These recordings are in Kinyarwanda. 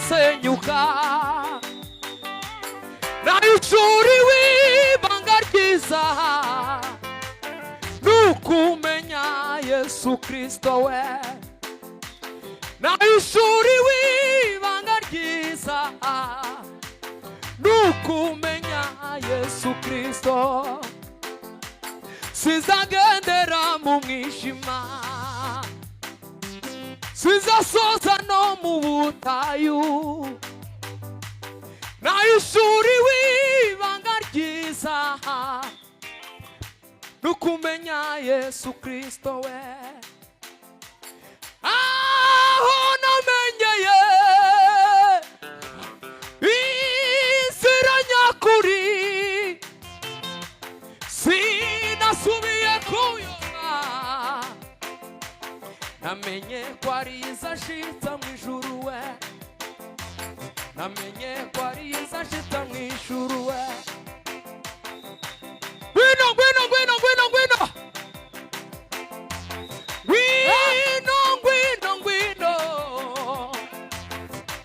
senyuka nayishuriwe ibanga ryiza nukumenya Yesu Kristo we nayishuriwe ibanga ryiza nukumenya Yesu Kristo sizagendera mu mwijima sizasoza no mu butayu nayishuriwe ibanga ryiza nukumenya Yesu Kristo we aho namenyeye inzira nyakuri sinasubiye kuyoba namenye ko ari izashitsa mu ijuru we namenye ko ari izashitsa mu ijuru we Gwino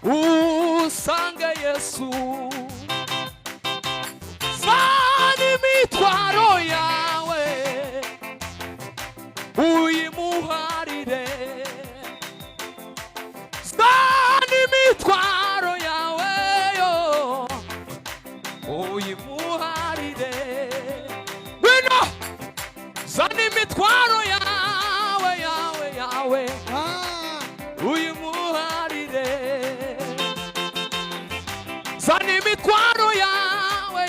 usange Yesu sani mitwaro yawe uyimuharire sani mitwaro yawe yo uyimuharire Gwino sani mitwaro yawe uyimuharire sani mitwaro yawe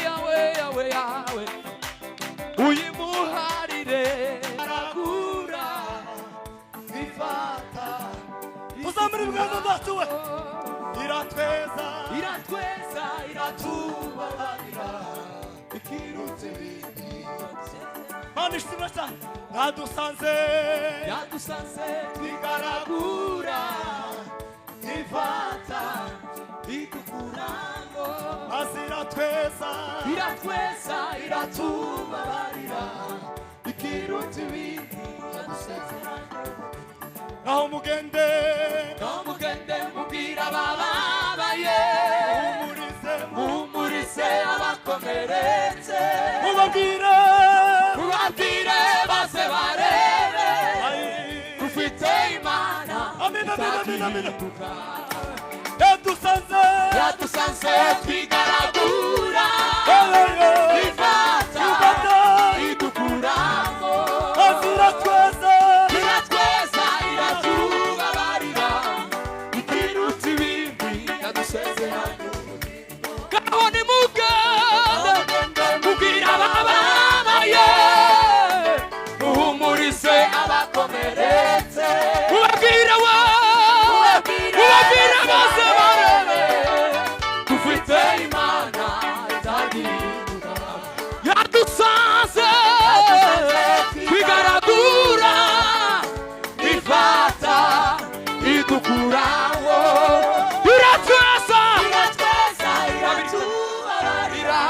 uyimuharire aragura bifata tuzamuri bwazo batuwe iratweza iratubabarira ikirutse bindi manishimasa yadusanze twigaragura bifata ikukurango iratweza iratubabarira ikirutse ibindi yadusezeranye naho mugende mubwira abababaye mumurize abakomeretse mubabwire baze barebe ufite Imana itahinduka yadusanze twigaragura bifata idukuramo iratweza iratubabarira ikirutse ibindi yadusezeranye ngaho nimugende mubwira abababaye muhumurize bakomeretse ubabwire ubabwire bose barebe dufite imana itagira yadusanze twigaragura ifata idukuraho iratweza iratubarira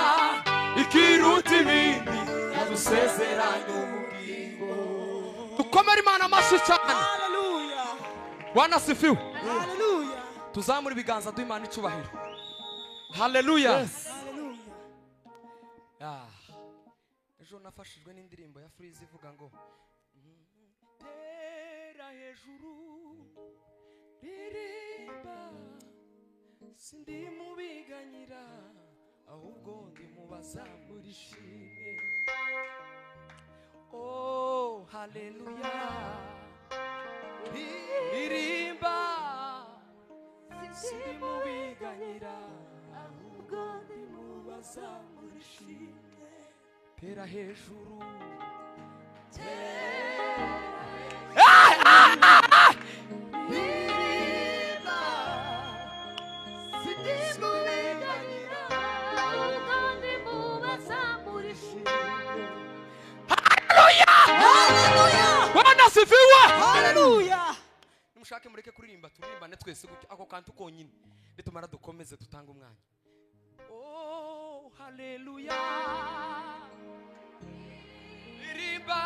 ikiruta ibindi yadusezeranya ubugingo. Dukomere Imana amashyi cyane. Bwana asifiwe. Tuzamura ibiganza duha Imana icyubahiro. Haleluya. Ejo nafashijwe n'indirimbo ya Freeze ivuga ngo tera hejuru ririmba sindi mubiganyira ahubwo ndi mubazamura ishimwe. Oh haleluya ririmba sindi mubiganyira ahubwo ndi mubazamura ishimwe. Tera hejuru ririmba sindi mubiganyira ahubwo ndi mubazamura ishimwe. Bwana asifiwe. Haleluya. Nimushake mureke kuririmba turirimbane twese gutyo ako kantu konyine nitumara dukomeze tutanga umwanya. Oh haleluya ririmba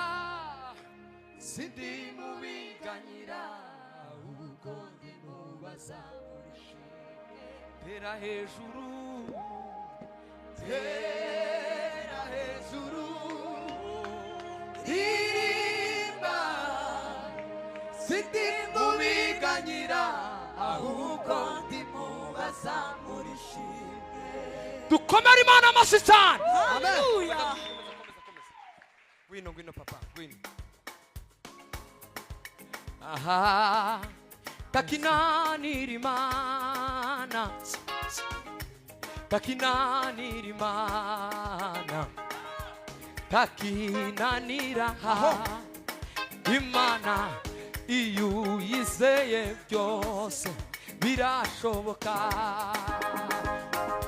sindi mubiganyira ahubwo ndi mubazamura ishimwe. Tera hejuru tera hejuru ririmba sindi mubiganyira ahubwo ndi mubazamura ishimwe. Dukomere Imana amashyi cyane. Haleluya. Ngwino papa ngwino. Aha takinanira Imana takinanira Imana takinanira Imana iyo uyizeye byose birashoboka.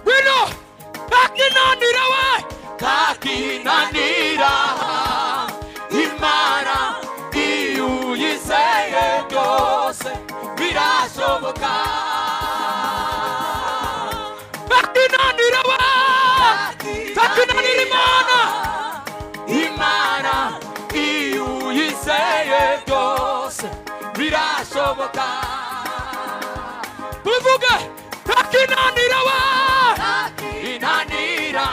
Wino takinanira we takinanira Imana iyo uyizeye byose birashoboka. Takinanira we takinanira Imana Imana iyo uyizeye byose birashoboka. Tuvuge takinanira we takinanira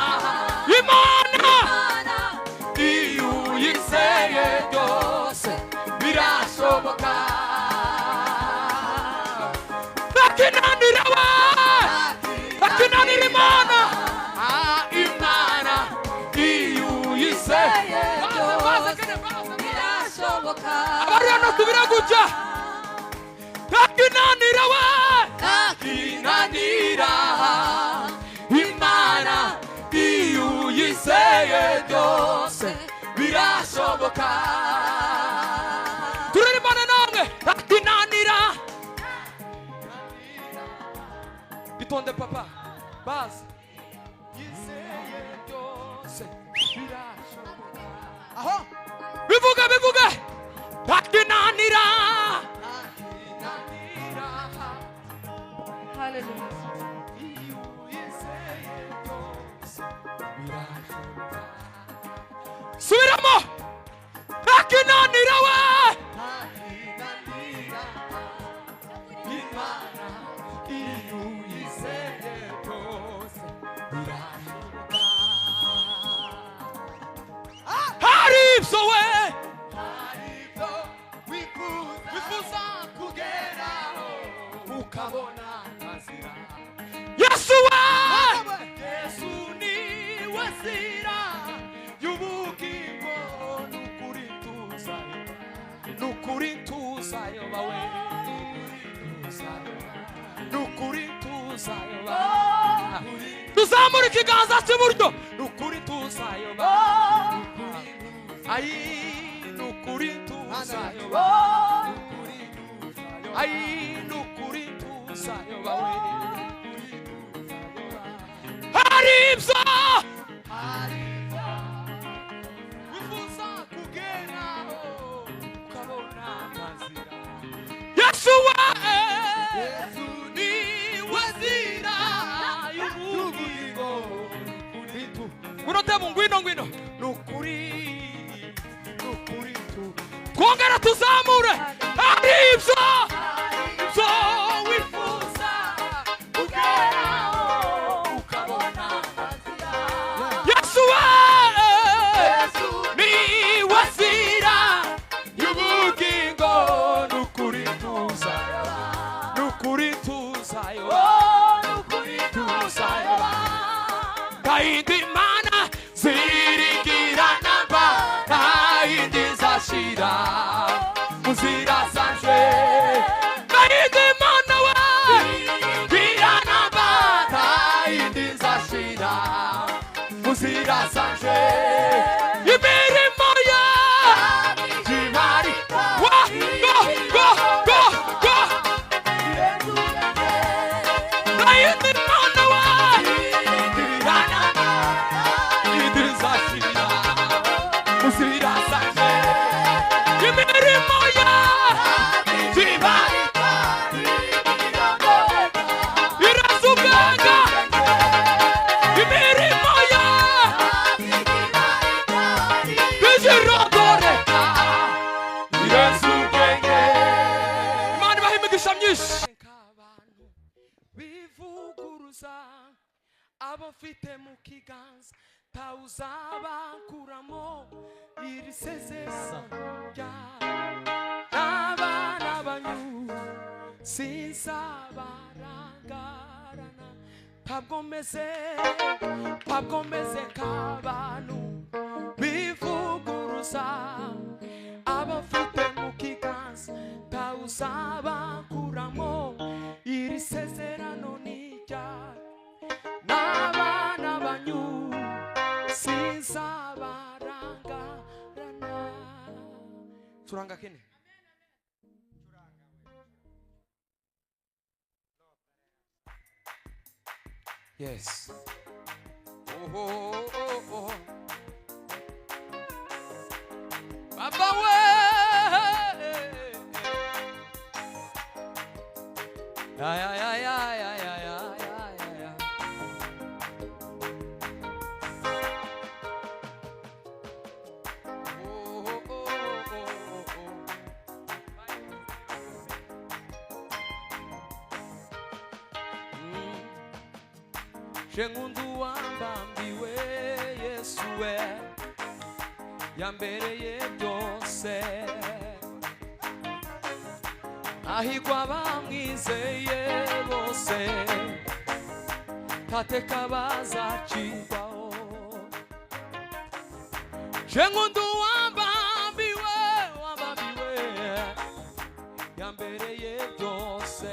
Imana iyo uyizeye byose birashoboka. Takinanira we takinanira Imana Imana iyo uyizeye byose birashoboka. Abariano tubira gutya takinanira we takinanira Imana iyo uyizeye byose birashoboka. Turirimbana namwe takinanira bitonde papa bazi yizeye byose birashoboka. Aho bivuga takinanira haleluya iyo uyizeye byose birashoboka. Subiramo takinanira we takinanira Imana iyo uyizeye byose birashoboka. Hari ibyo we hari ibyo wifuza kugeraho ukabona nzira. Yesu we Yesu niwe nzira y'ubugingo n'ukuri tuzayoba we n'ukuri tuzayoba. Tuzamura ikiganza cy'iburyo n'ukuri tuzayoba. Ayi n'ukuri tuzayoba tuzayoba ai nukuri tuzayoba we haribyo wifuza kugeraho ukabona amazira Yesu ni wazira y'ubugingo kunote ngwino nukuri twongera tuzamure haribyo so wifuza kugeraho ukabona Yesu ni wazira y'ubugingo nukuri tuzayo kaindi mana zirigirana ba kaindi zashira muzira zanje kaindi mana wa girana ba kaindi zashira muzira zanje imirimo ya jimari wa go kaindi mana wa girana ba kaindi zashira muzira zanje imirimo ya jimari irazubanga imirimo ya bizirodoreka irazubenge Imana ibaha imigisha myinshi abantu bivuguruza abafite mu kiganza tawuzabakuramo iri sezerano n'abana banyu sinzabarangarana ntabwo meze nk'abantu bivuguruza abafite mu kiganza tawuzabakuramo iri sezerano n'abana banyu sinzabarangarana turanga kene yes oh Baba we ya Shengundu wambambiwe Yesu we yambereye byose ahigwa bamwizeye bose tateka bazacirwaho Shengundu wambambiwe yambereye byose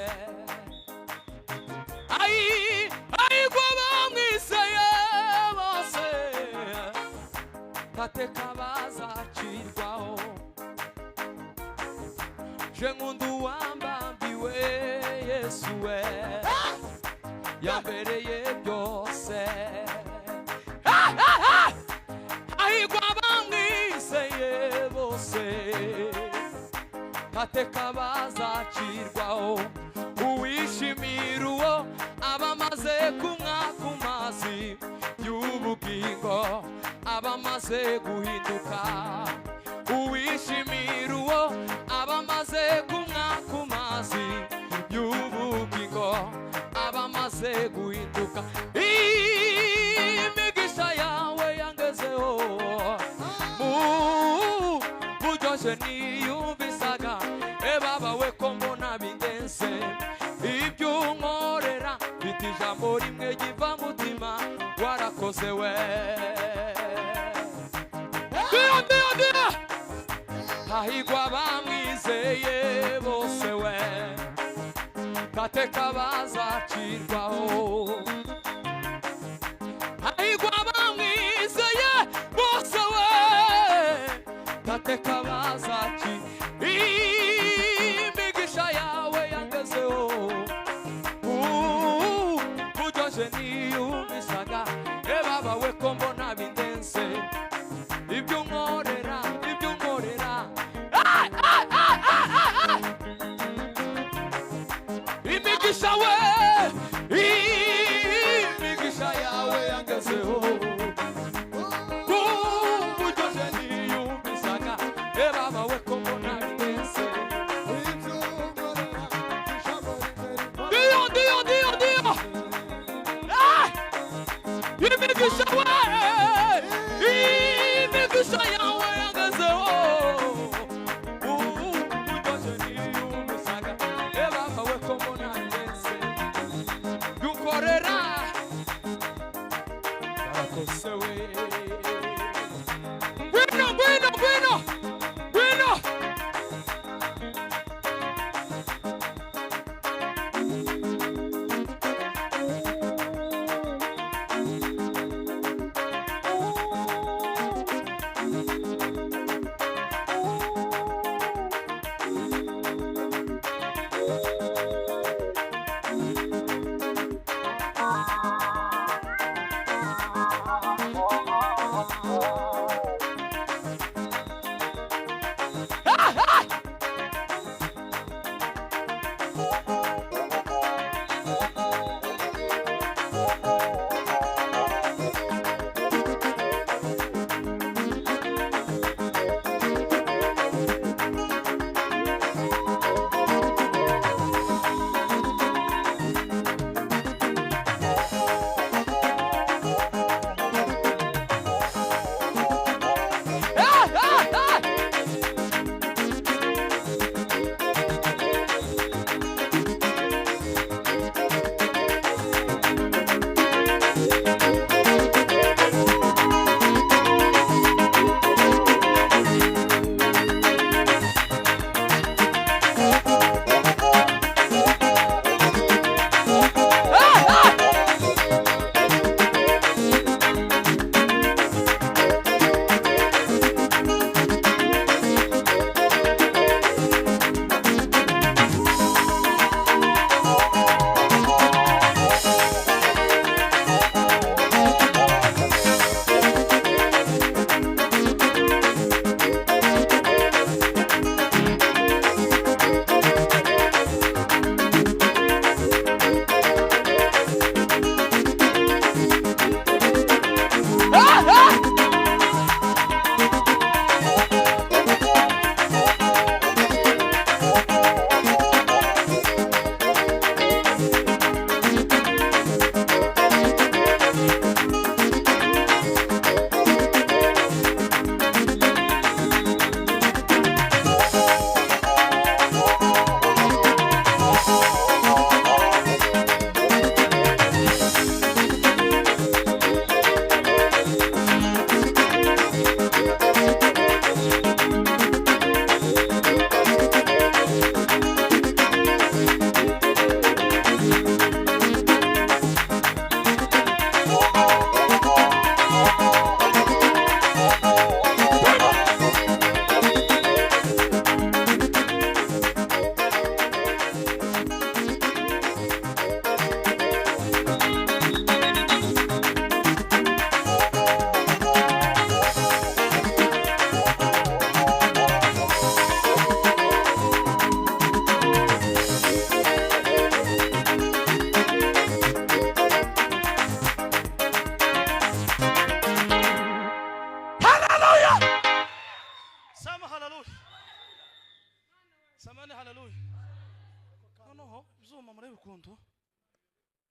ahigwa bamwizeye bose tateka bazacirwaho Shengundu wambambiwe Yesu we yambereye byose ahigwa bamwizeye bose tateka bazacirwaho uwishimira uwo abamaze kunywa ku mazi y'ubugingo abamaze guhinduka uwishimira uwo abamaze kunywa ku mazi y'ubugingo abamaze guhinduka imigisha yawe yangezeho buryoshye niyumvisaga baba we ko mbona bindenze ibyo unkorera bita ijambo rimwe giva mutima warakoze we dia hahigwa bamwizeye bose we tateka bazacirwaho hahigwa bamwizeye bose we tateka bazacirwaho baba we komona ndense Dio imigisha we imigisha yawe yagazeho utoje ni umusaga baba we komona ndense dukorera akose we bueno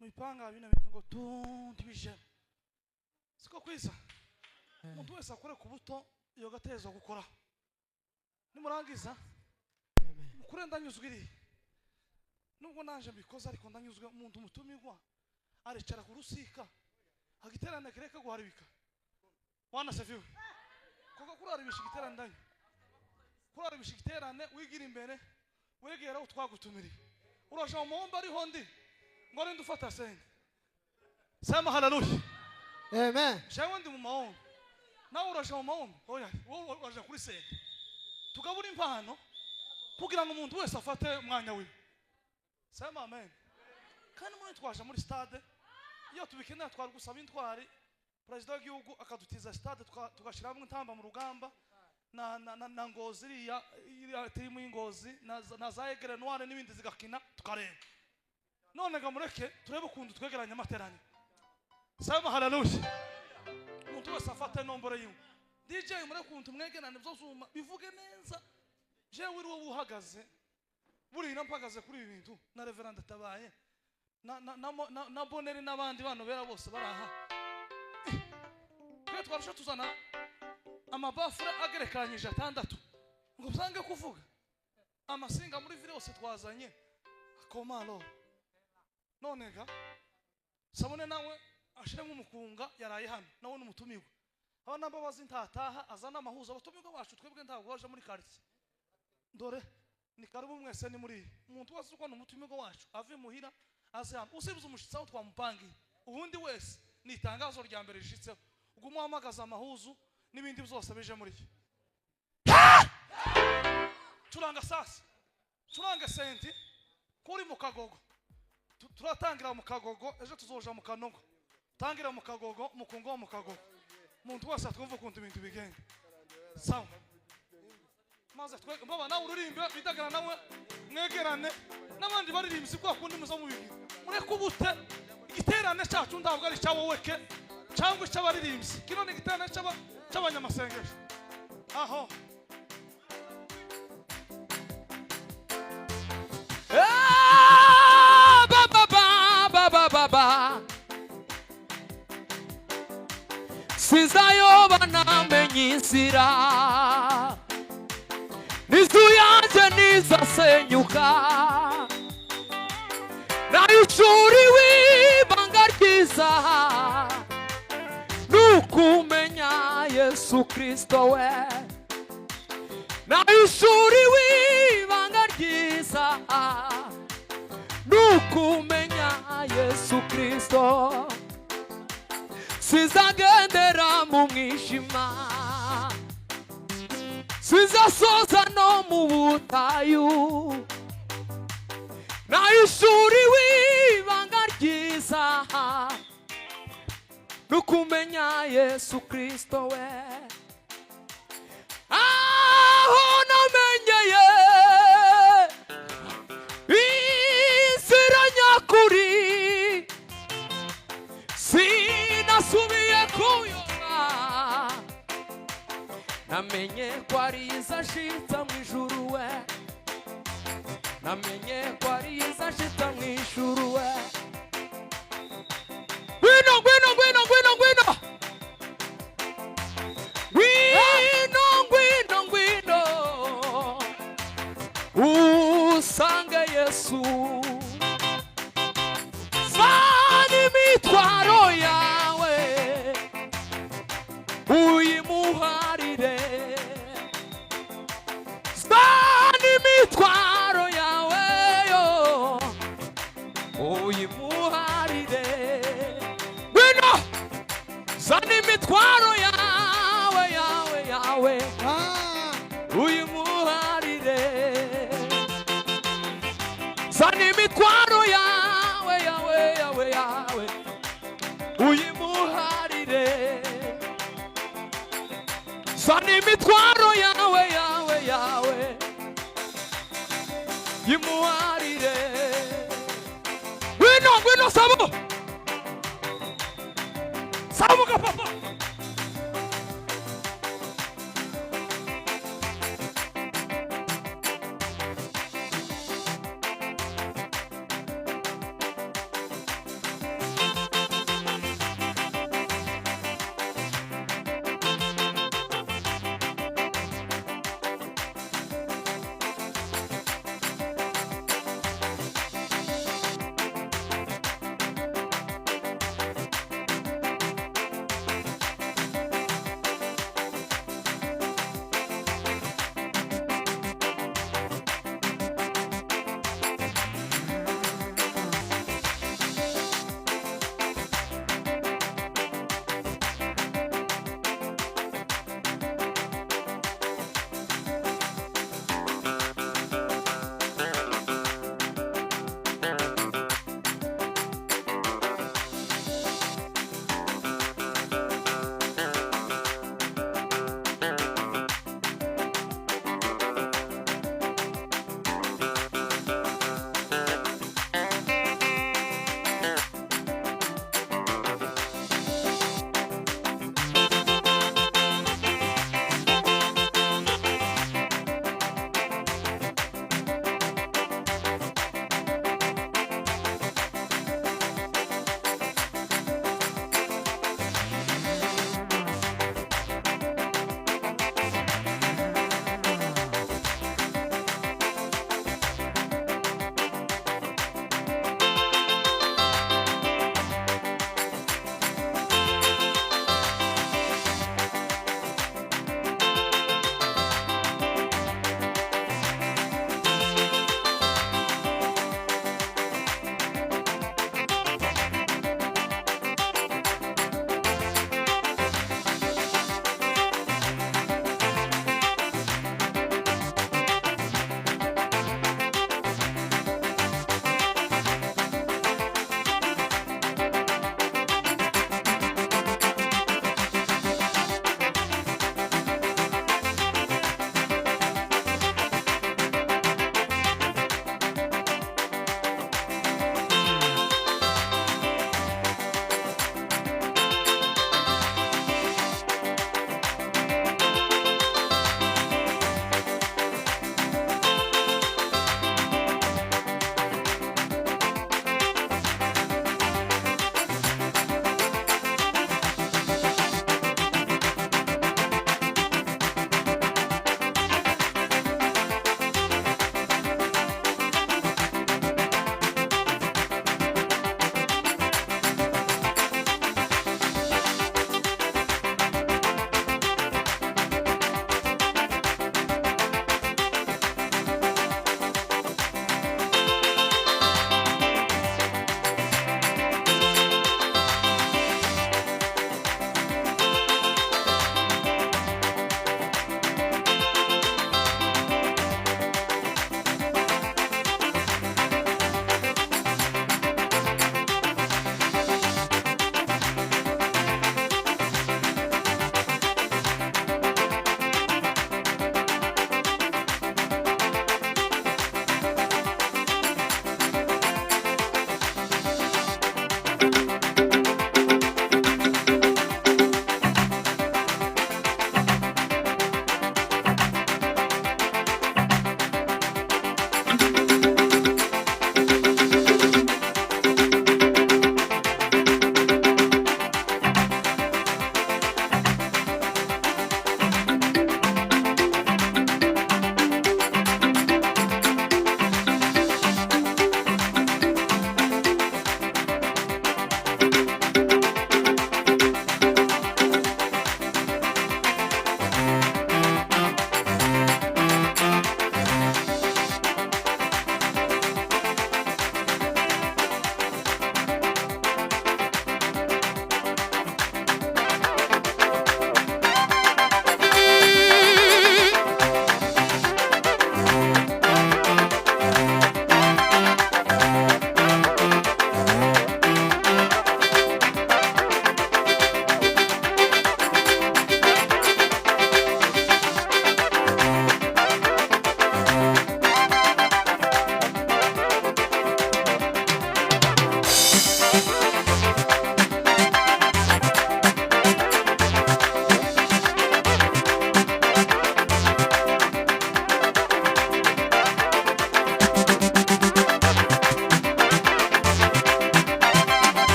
Muipanga bino bintu ngo tubije siko kwisa umuntu wese akore kubuto iyo gatezo gukora nimurangiza mukure ndanyuzwiri nubwo nanje mbikoza ariko ndanyuzwe umuntu mutumigwa aricara ku rusika agiterana kireka guharibika wana sefiwe koko kurara bishigiterana ndanye kurara bishigiterane wigira imbere wegera utwagutumiri urasha umomba ari hondi ngore ndufata senge sema haleluya amen jewe ndi mu maombi nawe urasha mu maombi oya wowe uraje kuri senge tugabura impano kugira ngo umuntu wese afate umwanya we sema amen kandi muri twaje muri stade iyo tubikenera twari gusaba intwari president w'igihugu akadutiza stade tugashiramo intamba mu rugamba na ngozi iriya timu y'ingozi na za egre noire n'ibindi zigakina tukareba none gamureke turebe ukuntu twegeranya amaterani sema haleluya umuntu wese afate nombore yiwe DJ muri kuntu mwegerane byozuma bivuge neza je wiri wo buhagaze buri nampagaze kuri ibi bintu na Reverend Tabaye na Boneri n'abandi bano bera bose baraha twe twarusha tuzana amabafura agerekanyije 6 ngo byange kuvuga amasinga muri vile yose twazanye komalo nonega sabone nawe ashire nk'umukunga yaraye hano nawe n'umutumirwa aba nambabazi ntataha azana amahuzo abatumirwa bacu twebwe ntabwo baje muri quartier dore ni karibu mwese ni muri umuntu wese uko n'umutumirwa wacu ave muhira azana usibuze umushitsaho twamupangiye ubundi wese ni itangazo rya mbere rishitseho ubwo muhamagaza amahuzu n'ibindi byose bije muri cyo turanga sasa turanga senti kuri mu kagogo turatangira mu kagogo ejo tuzoja mu kanogo tangira mu kagogo mukungo mu kagogo muntu wese twumva kuntu ibintu bigenge sawa maze twe baba nawe ururimbe bidagana nawe mwegerane n'abandi baririmbyi kwa kundi muzo mu bibi mureke ubute igiterane cyacu ndabwo ari cyawo weke cyangwa cy'abaririmbyi kino ni igiterane cy'abanyamasengesho aho baba sizayoba namenye inzira n'inzu yanjye ntizasenyuka nayicuriwe ibanga ryiza nukumenya Yesu Kristo we nayicuriwe ibanga ryiza nukumenya Yesu Kristo sizagendera mu mwijima sizasoza no mu butayu nayishuriwe ibanga ryiza nukumenya Yesu Kristo we aho namenyeye inzira nyakuri sinasubiye kuyoba namenye ko ari izashitsa mu ijuru we namenye ko ari izashitsa mu ijuru we ngwino ngwino ngwino ngwino ngwino ngwino ngwino ngwino usange Yesu fani mitwaro yawe uyimuharire fani mitwaro yawe yo uyimuharire ngwino zani mitwaro yawe yawe yawe uyimuharire zani mitwaro yawe yawe yawe yawe uyimuharire zani mitwaro yawe yawe yawe yimuharire ngwino ngwino sabo sabo ka papa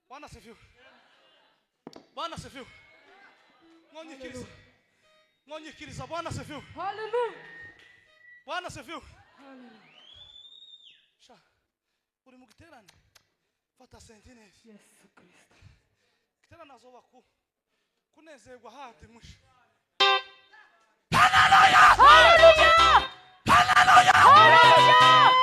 Bwana asifiwe. Bwana asifiwe. Ngonyikiriza. Ngonyikiriza. Bwana asifiwe. Hallelujah. Bwana asifiwe. Hallelujah. Sha. Uri mu giterane. Fata sentinels. Yesu Kristo. Giterane azoba kunezerwa hati musha. Hallelujah. Hallelujah. Hallelujah. Hallelujah.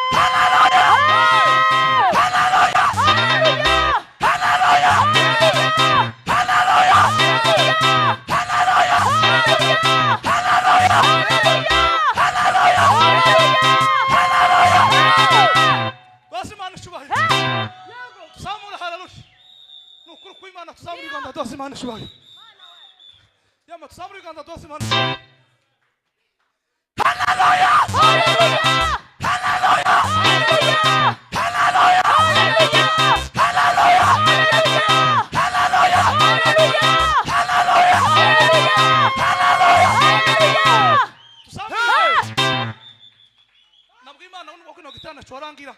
nkarangira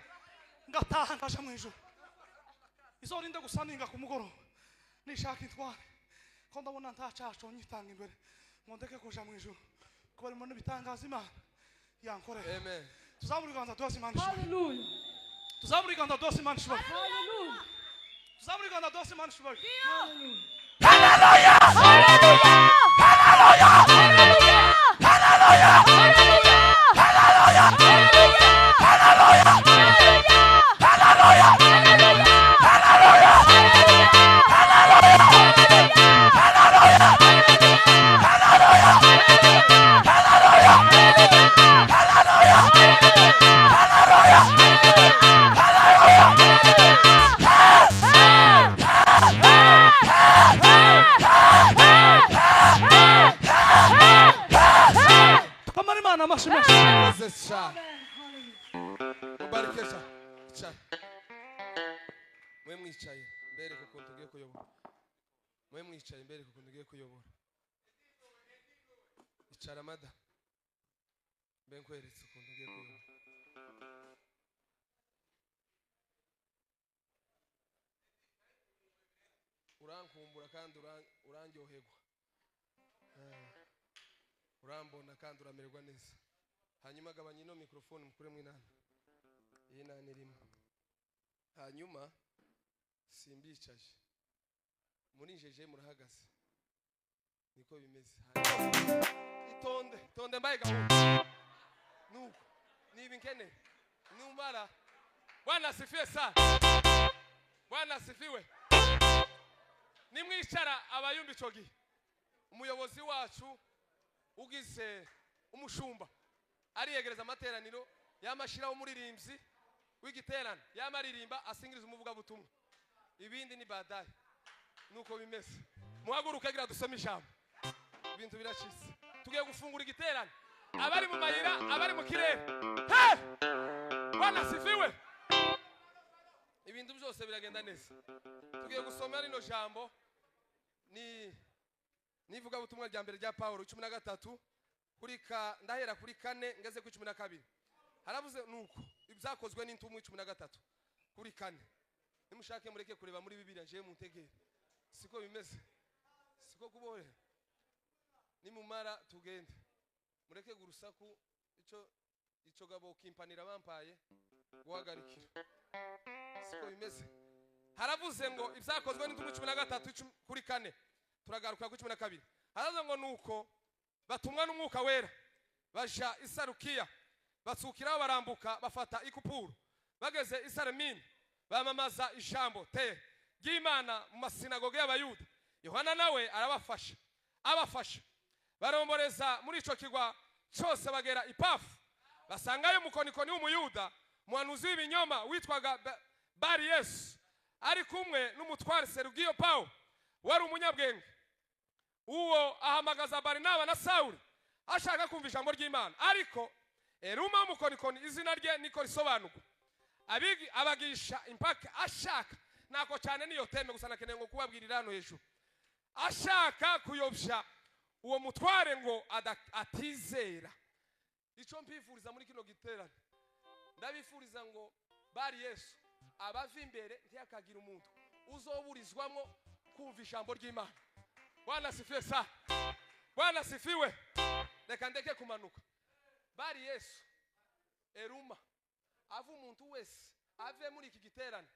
ngataha ngaja mu ijuru izorinde gusaninga ku mugoroba nishaka itware ko ndabona nta caco nyitanga imbere ngo ndeke kuja mu ijuru kubera umuntu bitangaza Imana yankorera. Amen. Tuzamura ibiganza duhose Imana ishimwe. Hallelujah. Tuzamura ibiganza duhose Imana ishimwe. Hallelujah. Tuzamura ibiganza duhose Imana ishimwe. Hallelujah. Kama Imana amashimwe. Mubarikesha. Cha. Mwe mwicaye mbere kuko tugiye kuyobora. Mwe mwicaye mbere kuko tugiye kuyobora. Icara mada. Benkweretse ukuntu tugiye kuyobora. Urankumbura kandi urangyoherwa. Urambona kandi uramererwa neza. Hanyuma gabanya ino mikrofone mukure mu inana. Iyi nana irimo. Hanyuma simbicaje. Murijeje murahagaze. Niko bimeze. Itonde mbaye gahunda. Nuko niba inkene numara Bwana asifiwe sana. Bwana asifiwe. Nimwicara abayumbi cogi. Umuyobozi wacu ugize umushumba ariyegereza amateraniro yamashiraho umuririmbyi w'igiterano yamaririmba asingiriza umuvuga butumwa ibindi ni badaye nuko bimeze muhaguruka gira dusome ijambo ibintu biracitse tugiye gufungura igiterano abari mu mayira abari mu kirere he Bwana asifiwe ibintu byose biragenda neza tugiye gusoma rino jambo nivuga butumwa rya mbere rya Paulo 13 ndahera kuri 4 ngeze ku 12 haravuze nuko ibyakozwe n'intumwa 13 kuri 4 nimushake mureke kureba muri Bibiliya nje muntegere siko bimeze siko kubore nimumara tugende mureke gurusaku ico gabo kimpanira bampaye guhagarikira siko bimeze haravuze ngo ibyakozwe n'intumwa 13 kuri 4 turagaruka ku 12 haravuze ngo nuko batumwa n'umwuka wera baja Isarukiya batsukiraho barambuka bafata ikupuru bageze Isaramini bamamaza ijambo ry'Imana mu masinagoge y'Abayuda Yohana nawe abafasha baromboreza muri ico kigwa cyose bagera Ipafu basangayo mukonikoni w'umuyuda muhanuzi w'ibinyoma witwaga Bari Yesu ari kumwe n'umutware Serugiyo Paulo wari umunyabwenge uwo ahamagaza Barinaba na Sauli ashaka kumva ijambo ry'Imana ariko Eruma mukonikoni izina rye niko risobanuka abagisha impaka ashaka nako cyane niyo teme gusa nakeneye ngo kubabwirira hano hejuru ashaka kuyobya uwo mutware ngo atizera ico mpifuriza muri kino giterane ndabifuriza ngo Bari Yesu abava imbere ntiyakagira umuntu uzoburizwamo kumva ijambo ry'Imana Bwana asifiwe sana Bwana asifiwe reka ndeke kumanuka Bari Yesu Eruma avu umuntu wese ave muri iki giterane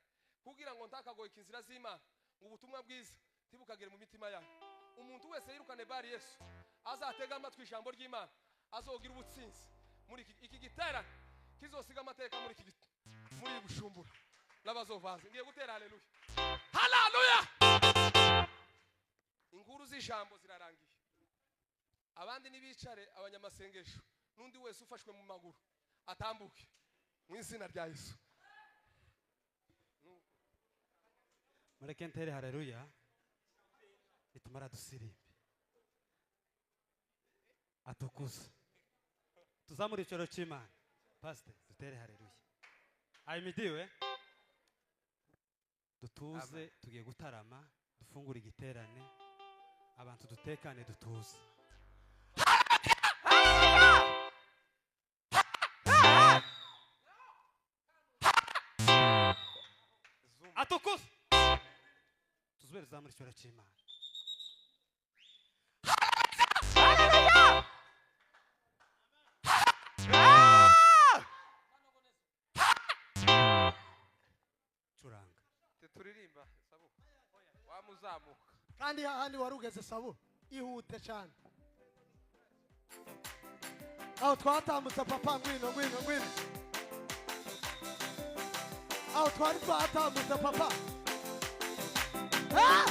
kugira ngo ntakagoye inzira z'Imana ngo ubutumwa bwiza tibukagere mu mitima yawe umuntu wese yirukane Bari Yesu azatega amatwi ijambo ry'Imana azogira ubutsinzi muri iki giterane kizosiga amateka muri Bushumbura n'abazovanze ngiye gutera haleluya haleluya inkuru z'ijambo zirarangiye abandi nibicare abanyamasengesho nundi wese ufashwe mu maguru atambuke mu izina rya Yesu mureke ntere haleluya itumara dusirimbe atukuza tuzamura icoro cy'Imana pastor dutere haleluya ayimidiwe dutuze tugiye gutarama dufungura igiterane abantu dutekane dutuze atukuza tuzubere zamura icyoro cy'Imana. curanga turirimba sabu wamuzamuka kandi hahandi wari ugeze sabu ihute cyane aho twatambutse papa ngwino ngwino ngwino aho twari twatambutse papa ah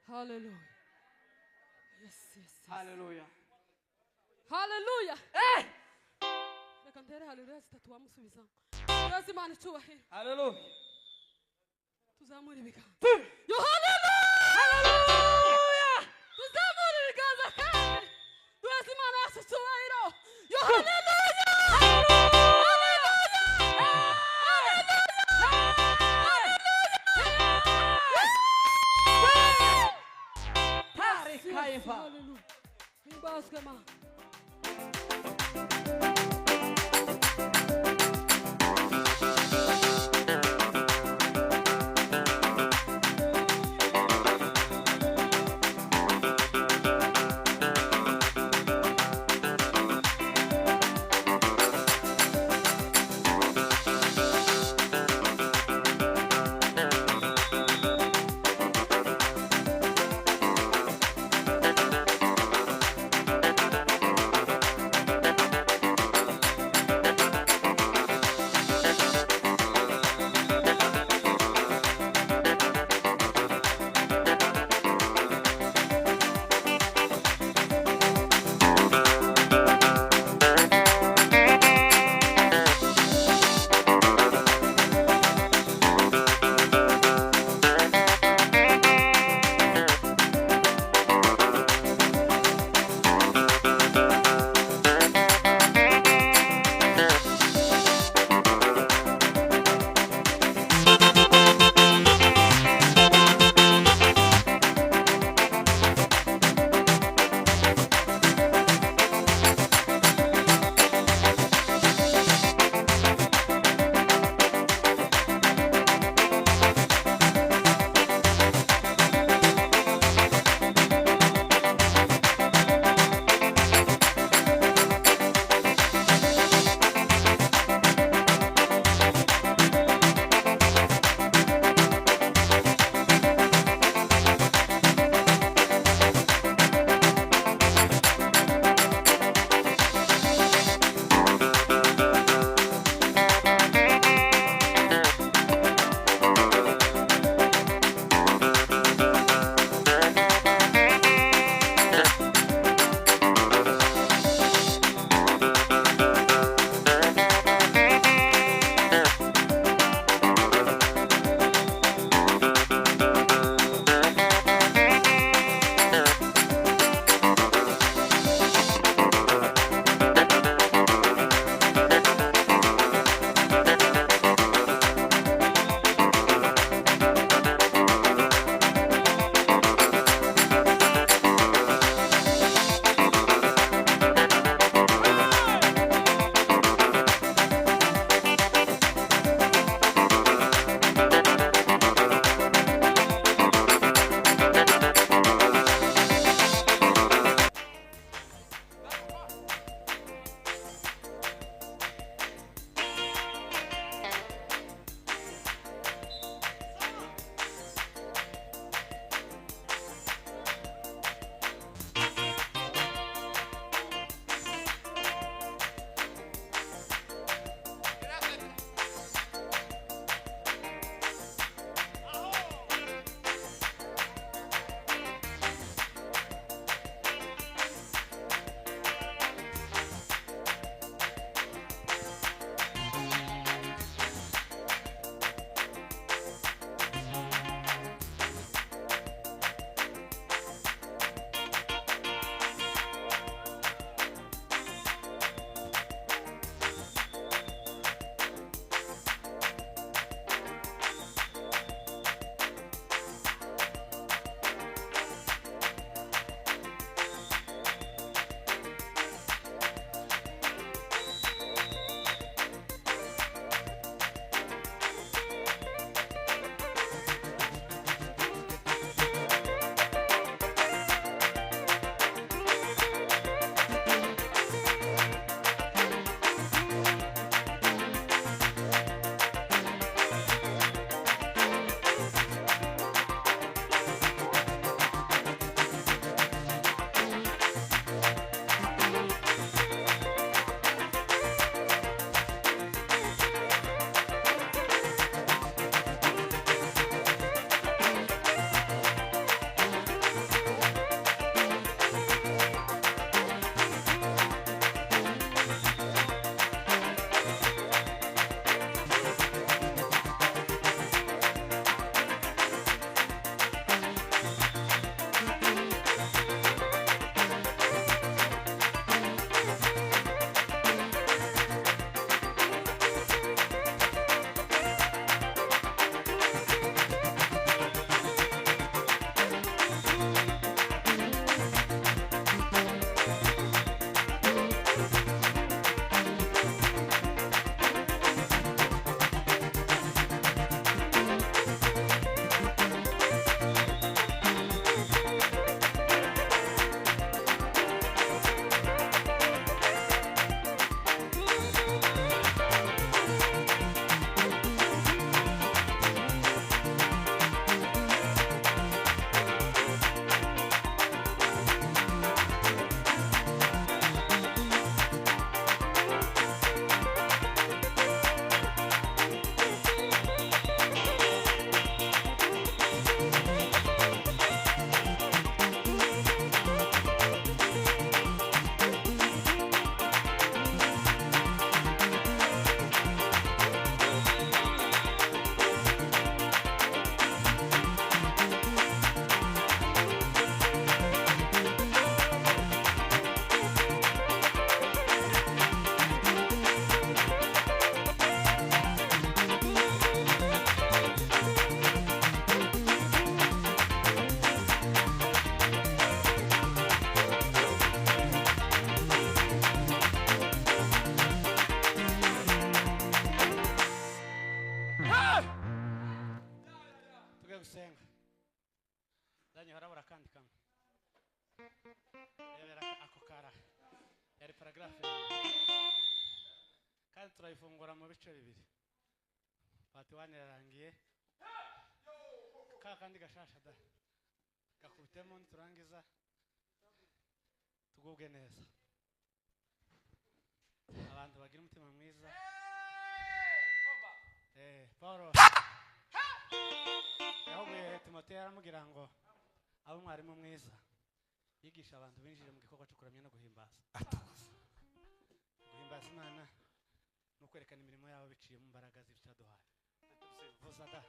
Hallelujah. Yes, yes, yes. haleluya Hallelujah. Reka ndere haleluya zitatu wamusubizamo. Yesu Imana icyubahiro. haleluya Tuzamura ibiganza. Yo hallelujah. Tuzamura ibiganza kandi. Yesu Imana yacu icyubahiro. Yo hallelujah. Himbazwe Mana. kandi turayifungura mu bice bibiri. Part 1 yarangiye, kandi gashasha da gakubitemo niturangiza tugubwe neza. Abantu bagira umutima mwiza. Paulo yahuye Timoteyo aramubwira ngo abe umwarimu mwiza yigisha abantu binjire mu gikorwa cyo kuramya no guhimbaza. Guhimbaza Imana no kwerekana imirimo yabo biciye mu mbaraga z'ibyaduhaye. Vuza da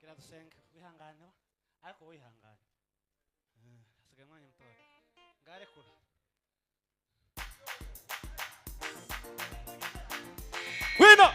kira dusenga wihangane ariko wihangane. Hasigaye mwanya mutoya ngare kura. Wino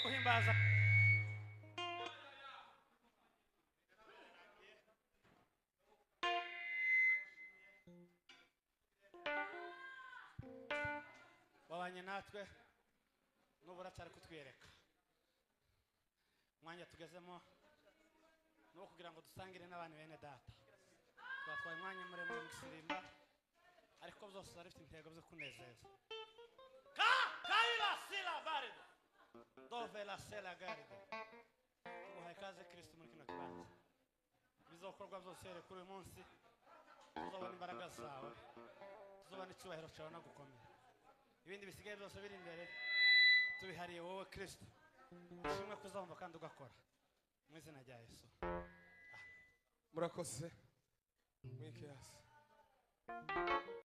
Guhimbaza wabanye natwe n'ubura cyari kutwiyereka. Mwanya tugezemo no kugira ngo dusangire n'abantu bene data. Twatwaye mwanya muremure mu gisirimba ariko byose ari bifite intego zo kunezeza. Kaila sila barida dove la sela garida. Tuguhaye ikaze Kristo muri kino kibanza. Bizokorwa byose kuri uyu munsi tuzobona imbaraga zawe, tuzobona icyubahiro cyawe no gukomera. Ibindi bisigaye byose biri imbere tubihariye wowe Kristo. Ushimwe kuzumva kandi ugakora mu izina rya Yesu. Murakoze mwike hasi.